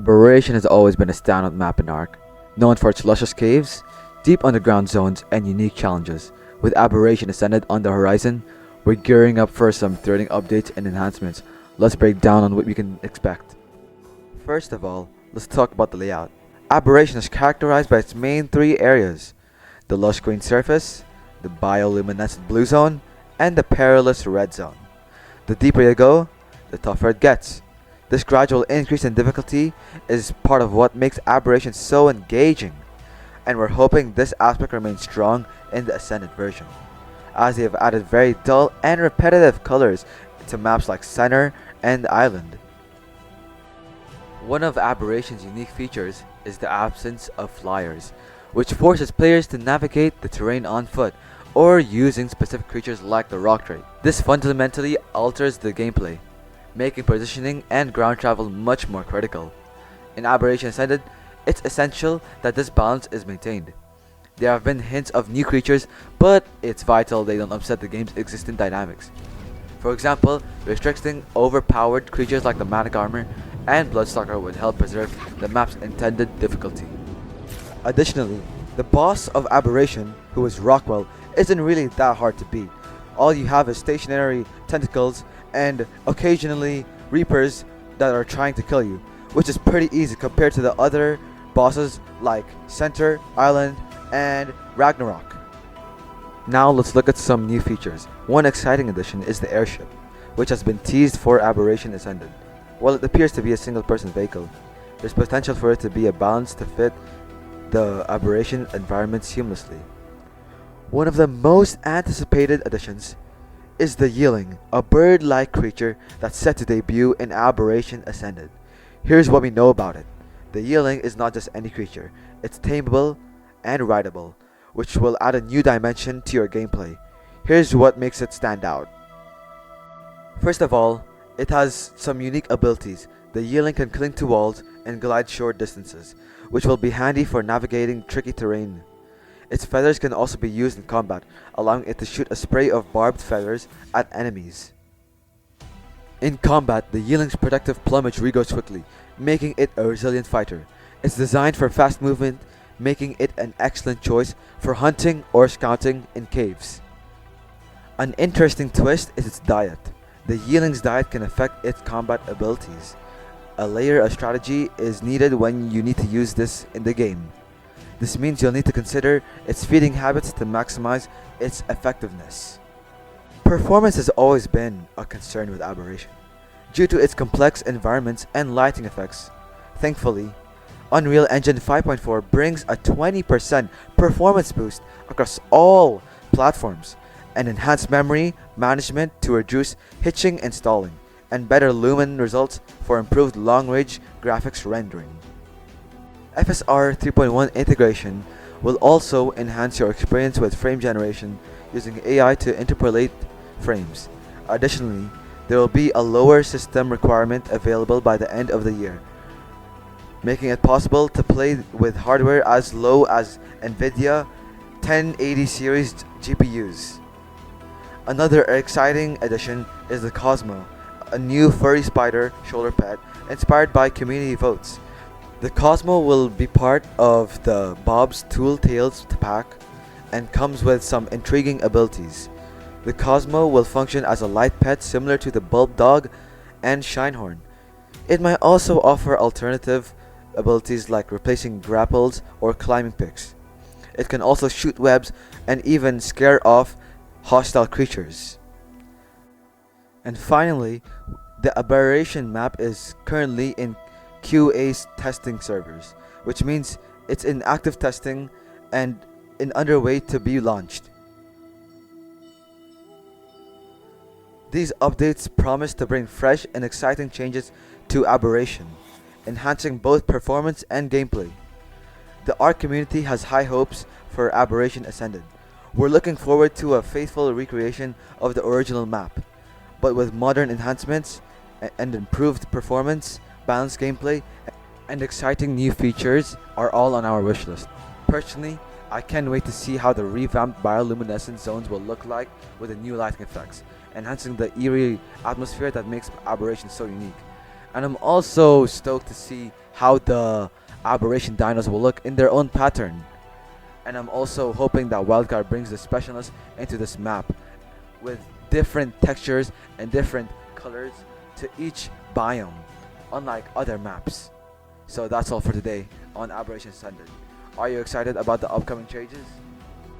Aberration has always been a standout map in Ark, known for its luscious caves, deep underground zones, and unique challenges. With Aberration Ascended on the horizon, we're gearing up for some thrilling updates and enhancements. Let's break down on what we can expect. First of all, let's talk about the layout. Aberration is characterized by its main three areas: the lush green surface, the bioluminescent blue zone, and the perilous red zone. The deeper you go, the tougher it gets. This gradual increase in difficulty is part of what makes Aberration so engaging, and we're hoping this aspect remains strong in the Ascended version, as they have added very dull and repetitive colors to maps like Center and Island. One of Aberration's unique features is the absence of flyers, which forces players to navigate the terrain on foot or using specific creatures like the rock trait. This fundamentally alters the gameplay, making positioning and ground travel much more critical. In Aberration Ascended, it's essential that this balance is maintained. There have been hints of new creatures, but it's vital they don't upset the game's existing dynamics. For example, restricting overpowered creatures like the Manic Armor and Bloodstalker would help preserve the map's intended difficulty. Additionally, the boss of Aberration, who is Rockwell, isn't really that hard to beat. All you have is stationary tentacles and occasionally Reapers that are trying to kill you, which is pretty easy compared to the other bosses like Center, Island, and Ragnarok. Now let's look at some new features. One exciting addition is the airship, which has been teased for Aberration Ascended. While it appears to be a single-person vehicle, there's potential for it to be a balance to fit the Aberration environment seamlessly. One of the most anticipated additions is the Yearling, a bird-like creature that's set to debut in Aberration Ascended. Here's what we know about it. The Yearling is not just any creature, it's tameable and rideable, which will add a new dimension to your gameplay. Here's what makes it stand out. First of all, it has some unique abilities. The Yearling can cling to walls and glide short distances, which will be handy for navigating tricky terrain. Its feathers can also be used in combat, allowing it to shoot a spray of barbed feathers at enemies. In combat, the Yearling's protective plumage regrows quickly, making it a resilient fighter. It's designed for fast movement, making it an excellent choice for hunting or scouting in caves. An interesting twist is its diet. The Yearling's diet can affect its combat abilities. A layer of strategy is needed when you need to use this in the game. This means you'll need to consider its feeding habits to maximize its effectiveness. Performance has always been a concern with Aberration, due to its complex environments and lighting effects. Thankfully, Unreal Engine 5.4 brings a 20% performance boost across all platforms, and enhanced memory management to reduce hitching and stalling, and better lumen results for improved long-range graphics rendering. FSR 3.1 integration will also enhance your experience with frame generation using AI to interpolate frames. Additionally, there will be a lower system requirement available by the end of the year, making it possible to play with hardware as low as NVIDIA 1080 series GPUs. Another exciting addition is the Cosmo, a new furry spider shoulder pad inspired by community votes. The Cosmo will be part of the Bob's Tool Tales pack and comes with some intriguing abilities. The Cosmo will function as a light pet similar to the Bulb Dog and Shinehorn. It might also offer alternative abilities like replacing grapples or climbing picks. It can also shoot webs and even scare off hostile creatures. And finally, the Aberration map is currently in QA testing servers, which means it's in active testing and underway to be launched. These updates promise to bring fresh and exciting changes to Aberration, enhancing both performance and gameplay. The Ark community has high hopes for Aberration Ascended. We're looking forward to a faithful recreation of the original map, but with modern enhancements and improved performance, balanced gameplay, and exciting new features are all on our wishlist. Personally, I can't wait to see how the revamped bioluminescent zones will look like with the new lighting effects, enhancing the eerie atmosphere that makes Aberration so unique. And I'm also stoked to see how the aberration dinos will look in their own pattern. And I'm also hoping that Wildcard brings the specialness into this map with different textures and different colors to each biome, unlike other maps. So that's all for today on Aberration Ascended. Are you excited about the upcoming changes?